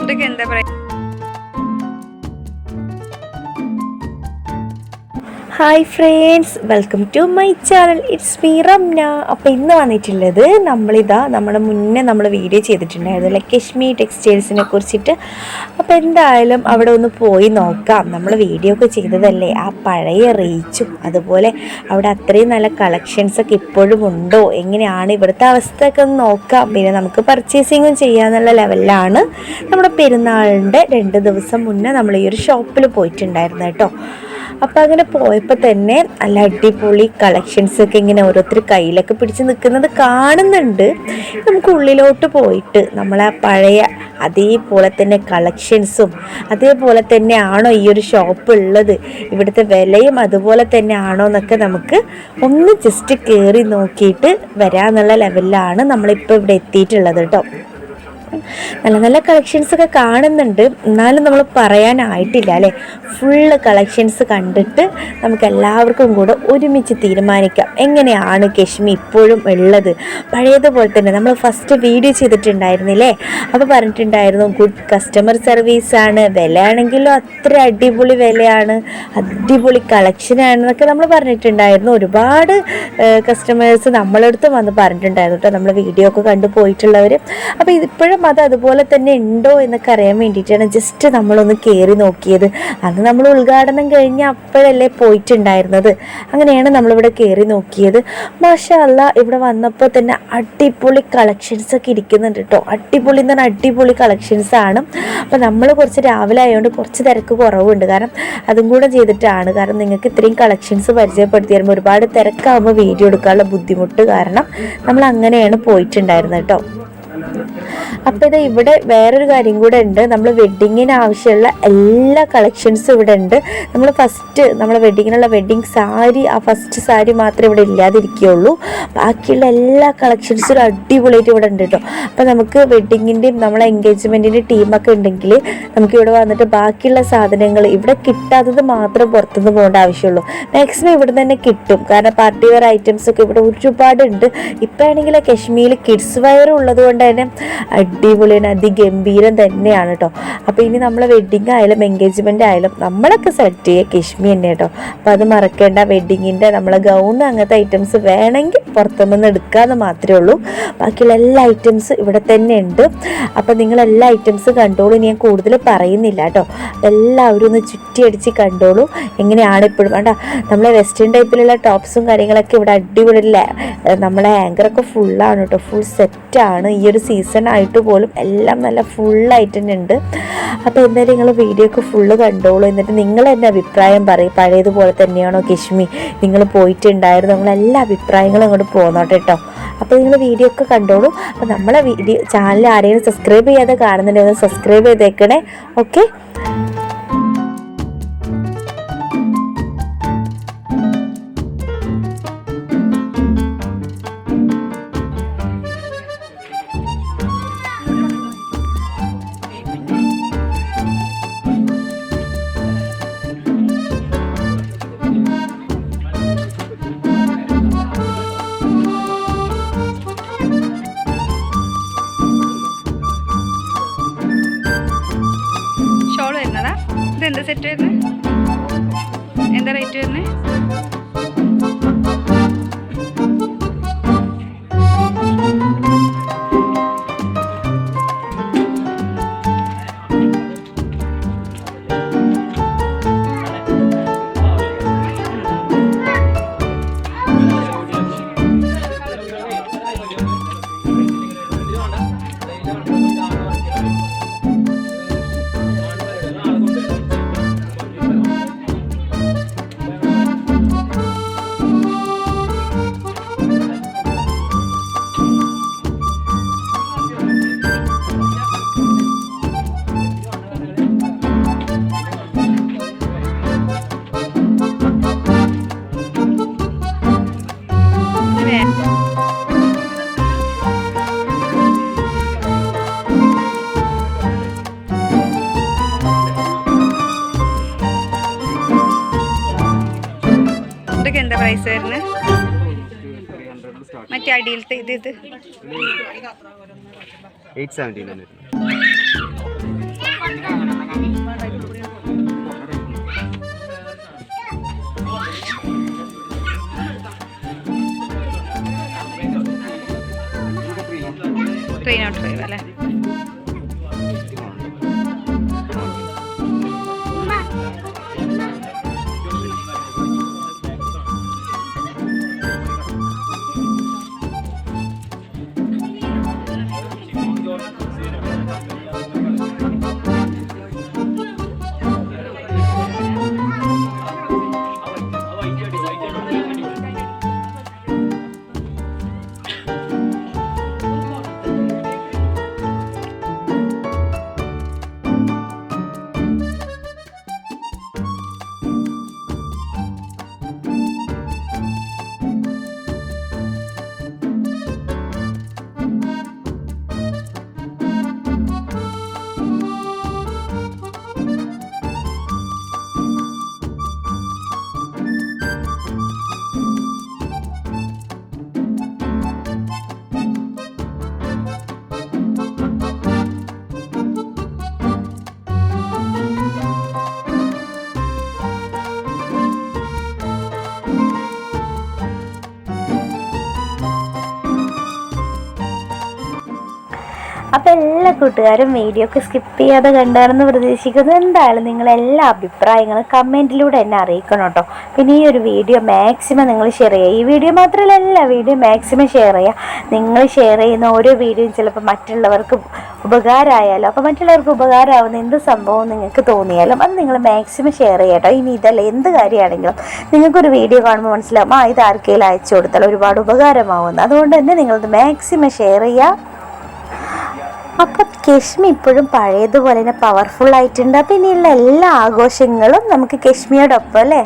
ഇതൊക്കെ എന്താ പറയുക? Hi friends, welcome to my channel. It's me Ramna. അപ്പോൾ ഇന്ന് വന്നിട്ടുള്ളത് നമ്മുടെ മുന്നേ നമ്മൾ വീഡിയോ ചെയ്തിട്ടുണ്ടായിരുന്നു ലക്ഷ്മി ടെക്സ്റ്റൈൽസിനെ കുറിച്ചിട്ട്. അപ്പോൾ എന്തായാലും അവിടെ ഒന്ന് പോയി നോക്കാം. നമ്മൾ വീഡിയോ ഒക്കെ ചെയ്തതല്ലേ, ആ പഴയ റീച്ചും അതുപോലെ അവിടെ അത്രയും നല്ല കളക്ഷൻസൊക്കെ ഇപ്പോഴും ഉണ്ടോ, എങ്ങനെയാണ് ഇവിടുത്തെ അവസ്ഥയൊക്കെ ഒന്ന് നോക്കാം. പിന്നെ നമുക്ക് പർച്ചേസിങ്ങും ചെയ്യാന്നുള്ള ലെവലിലാണ്. നമ്മുടെ പെരുന്നാളിൻ്റെ 2 ദിവസം മുന്നേ നമ്മൾ ഈ ഒരു ഷോപ്പിൽ പോയിട്ടുണ്ടായിരുന്നു കേട്ടോ. അപ്പോൾ അങ്ങനെ പോയപ്പോൾ തന്നെ നല്ല അടിപൊളി കളക്ഷൻസൊക്കെ ഇങ്ങനെ ഓരോരുത്തർ കയ്യിലൊക്കെ പിടിച്ച് നിൽക്കുന്നത് കാണുന്നുണ്ട്. നമുക്ക് ഉള്ളിലോട്ട് പോയിട്ട് നമ്മളെ പഴയ അതേപോലെ തന്നെ കളക്ഷൻസും അതേപോലെ തന്നെ ആണോ ഈ ഒരു ഷോപ്പ് ഉള്ളത്, ഇവിടുത്തെ വിലയും അതുപോലെ തന്നെ ആണോ എന്നൊക്കെ നമുക്ക് ഒന്ന് ജസ്റ്റ് കയറി നോക്കിയിട്ട് വരാമെന്നുള്ള ലെവലിലാണ് നമ്മളിപ്പോൾ ഇവിടെ എത്തിയിട്ടുള്ളത് കേട്ടോ. നല്ല നല്ല കളക്ഷൻസൊക്കെ കാണുന്നുണ്ട്, എന്നാലും നമ്മൾ പറയാനായിട്ടില്ല അല്ലേ. ഫുള്ള് കളക്ഷൻസ് കണ്ടിട്ട് നമുക്ക് എല്ലാവർക്കും കൂടെ ഒരുമിച്ച് തീരുമാനിക്കാം എങ്ങനെയാണ് കശ്മീർ ഇപ്പോഴും ഉള്ളത്. പഴയതുപോലെ തന്നെ നമ്മൾ ഫസ്റ്റ് വീഡിയോ ചെയ്തിട്ടുണ്ടായിരുന്നില്ലേ, അപ്പോൾ പറഞ്ഞിട്ടുണ്ടായിരുന്നു ഗുഡ് കസ്റ്റമർ സർവീസാണ്, വിലയാണെങ്കിലും അത്ര അടിപൊളി വിലയാണ്, അടിപൊളി കളക്ഷനാണെന്നൊക്കെ നമ്മൾ പറഞ്ഞിട്ടുണ്ടായിരുന്നു. ഒരുപാട് കസ്റ്റമേഴ്സ് നമ്മളടുത്തും വന്ന് പറഞ്ഞിട്ടുണ്ടായിരുന്നു കേട്ടോ, നമ്മൾ വീഡിയോ ഒക്കെ കണ്ടു പോയിട്ടുള്ളവർ. അപ്പോൾ ഇതിപ്പോഴും അത് അതുപോലെ തന്നെ ഉണ്ടോ എന്നൊക്കെ അറിയാൻ വേണ്ടിയിട്ടാണ് ജസ്റ്റ് നമ്മളൊന്ന് കയറി നോക്കിയത്. അന്ന് നമ്മൾ ഉദ്ഘാടനം കഴിഞ്ഞ് അപ്പോഴല്ലേ പോയിട്ടുണ്ടായിരുന്നത്. അങ്ങനെയാണ് നമ്മളിവിടെ കയറി നോക്കിയത്. മാഷാ അല്ലാ, ഇവിടെ വന്നപ്പോൾ തന്നെ അടിപൊളി കളക്ഷൻസൊക്കെ ഇരിക്കുന്നുണ്ട് കേട്ടോ. അടിപൊളി എന്ന് പറഞ്ഞാൽ അടിപൊളി കളക്ഷൻസാണ്. അപ്പോൾ നമ്മൾ കുറച്ച് രാവിലെ ആയതുകൊണ്ട് കുറച്ച് തിരക്ക് കുറവുണ്ട്, കാരണം അതും കൂടെ ചെയ്തിട്ടാണ്. കാരണം നിങ്ങൾക്ക് ഇത്രയും കളക്ഷൻസ് പരിചയപ്പെടുത്തി തരുമ്പോൾ ഒരുപാട് തിരക്കാകുമ്പോൾ വീഡിയോ എടുക്കാനുള്ള ബുദ്ധിമുട്ട് കാരണം നമ്മൾ അങ്ങനെയാണ് പോയിട്ടുണ്ടായിരുന്നത് കേട്ടോ. അപ്പോൾ ഇത് ഇവിടെ വേറൊരു കാര്യം കൂടെ ഉണ്ട്. നമ്മൾ വെഡ്ഡിങ്ങിന് ആവശ്യമുള്ള എല്ലാ കളക്ഷൻസും ഇവിടെ ഉണ്ട്. നമ്മളെ വെഡ്ഡിങ്ങിനുള്ള വെഡ്ഡിങ് സാരി, ആ ഫസ്റ്റ് സാരി മാത്രമേ ഇവിടെ ഇല്ലാതിരിക്കുകയുള്ളൂ. ബാക്കിയുള്ള എല്ലാ കളക്ഷൻസും അടിപൊളിയായിട്ട് ഇവിടെ ഉണ്ട് കേട്ടോ. അപ്പോൾ നമുക്ക് വെഡ്ഡിങ്ങിൻ്റെയും നമ്മളെ എൻഗേജ്മെൻറ്റിൻ്റെ ടീമൊക്കെ ഉണ്ടെങ്കിൽ നമുക്ക് ഇവിടെ വന്നിട്ട് ബാക്കിയുള്ള സാധനങ്ങൾ ഇവിടെ കിട്ടാത്തത് മാത്രം പുറത്തുനിന്ന് പോകേണ്ട ആവശ്യമുള്ളൂ. മാക്സിമം ഇവിടെ തന്നെ കിട്ടും, കാരണം പാർട്ടി വെയർ ഐറ്റംസൊക്കെ ഇവിടെ ഒരുപാടുണ്ട്. ഇപ്പോൾ ആണെങ്കിൽ കശ്മീരിൽ കിഡ്സ് വെയർ ഉള്ളത് കൊണ്ട് തന്നെ അടിപൊളിയാണ്, അതിഗംഭീരം തന്നെയാണ് കേട്ടോ. അപ്പോൾ ഇനി നമ്മളെ വെഡ്ഡിങ് ആയാലും എൻഗേജ്മെൻ്റ് ആയാലും നമ്മളൊക്കെ സെലക്ട് ചെയ്യുക കശ്മീർ തന്നെ കേട്ടോ. അപ്പോൾ അത് മറക്കേണ്ട. വെഡ്ഡിങ്ങിൻ്റെ നമ്മളെ ഗൗൺ അങ്ങനത്തെ ഐറ്റംസ് വേണമെങ്കിൽ പുറത്തുനിന്ന് എടുക്കാമെന്ന് മാത്രമേ ഉള്ളൂ. ബാക്കിയുള്ള എല്ലാ ഐറ്റംസും ഇവിടെ തന്നെ ഉണ്ട്. അപ്പോൾ നിങ്ങളെല്ലാ ഐറ്റംസും കണ്ടോളൂ, ഞാൻ കൂടുതൽ പറയുന്നില്ല കേട്ടോ. എല്ലാവരും ഒന്ന് ചുറ്റിയടിച്ച് കണ്ടോളൂ എങ്ങനെയാണ് ഇപ്പോഴും. വേണ്ട, നമ്മളെ വെസ്റ്റേൺ ടൈപ്പിലുള്ള ടോപ്സും കാര്യങ്ങളൊക്കെ ഇവിടെ അടിപൊളി. നമ്മളെ ആങ്കറൊക്കെ ഫുള്ളാണ് കേട്ടോ, ഫുൾ സെറ്റാണ്. ഈ ഒരു സീസൺ ആയിട്ട് പോലും എല്ലാം നല്ല ഫുള്ളായിട്ട് തന്നെ ഉണ്ട്. അപ്പോൾ എന്തായാലും നിങ്ങൾ വീഡിയോ ഒക്കെ ഫുള്ള് കണ്ടോളൂ. എന്നിട്ട് നിങ്ങൾ എൻ്റെ അഭിപ്രായം പറയും, പഴയതുപോലെ തന്നെയാണോ കശ്മീർ, നിങ്ങൾ പോയിട്ടുണ്ടായിരുന്നു, നിങ്ങളെല്ലാ അഭിപ്രായങ്ങളും അങ്ങോട്ട് പോന്നോട്ടെ കേട്ടോ. അപ്പോൾ നിങ്ങൾ വീഡിയോ ഒക്കെ കണ്ടോളൂ. അപ്പോൾ നമ്മളെ ചാനൽ ആരെങ്കിലും സബ്സ്ക്രൈബ് ചെയ്യാതെ കാണുന്നുണ്ടെങ്കിൽ ഒന്ന് സബ്സ്ക്രൈബ് ചെയ്തേക്കണേ. ഓക്കെ, ഷോൾ വരുന്നതാ? ഇത് എന്താ സെറ്റ് വരുന്നത്? എന്താ റേറ്റ് വരുന്നത്? ഇതൊക്കെ എന്താ പ്രൈസ് വരുന്നത്? മറ്റേ അടിയിലത്തെ ഇത് 879. $305 അല്ലേ? അപ്പോൾ എല്ലാ കൂട്ടുകാരും വീഡിയോ ഒക്കെ സ്കിപ്പ് ചെയ്യാതെ കണ്ടാണെന്ന് പ്രതീക്ഷിക്കുന്നു. എന്തായാലും നിങ്ങളെല്ലാ അഭിപ്രായങ്ങളും കമൻറ്റിലൂടെ എന്നെ അറിയിക്കണം കേട്ടോ. പിന്നെ ഈ ഒരു വീഡിയോ മാക്സിമം നിങ്ങൾ ഷെയർ ചെയ്യുക. ഈ വീഡിയോ മാത്രമല്ല എല്ലാ വീഡിയോ മാക്സിമം ഷെയർ ചെയ്യുക. നിങ്ങൾ ഷെയർ ചെയ്യുന്ന ഓരോ വീഡിയോയും ചിലപ്പോൾ മറ്റുള്ളവർക്ക് ഉപകാരമായാലും അപ്പോൾ മറ്റുള്ളവർക്ക് ഉപകാരമാവുന്ന എന്ത് സംഭവം നിങ്ങൾക്ക് തോന്നിയാലും അത് നിങ്ങൾ മാക്സിമം ഷെയർ ചെയ്യുക കേട്ടോ. ഇനി ഇതല്ല എന്ത് കാര്യമാണെങ്കിലും നിങ്ങൾക്കൊരു വീഡിയോ കാണുമ്പോൾ മനസ്സിലാവും ഇത് ആർക്കെങ്കിലും അയച്ചു കൊടുത്താൽ ഒരുപാട് ഉപകാരമാവുന്നു. അതുകൊണ്ട് തന്നെ നിങ്ങളത് മാക്സിമം ഷെയർ ചെയ്യുക. അപ്പോൾ കശ്മി ഇപ്പോഴും പഴയതുപോലെ തന്നെ പവർഫുൾ ആയിട്ടുണ്ട്. അപ്പോൾ ഇനിയുള്ള എല്ലാ ആഘോഷങ്ങളും നമുക്ക് കശ്മിയോടൊപ്പം അല്ലേ.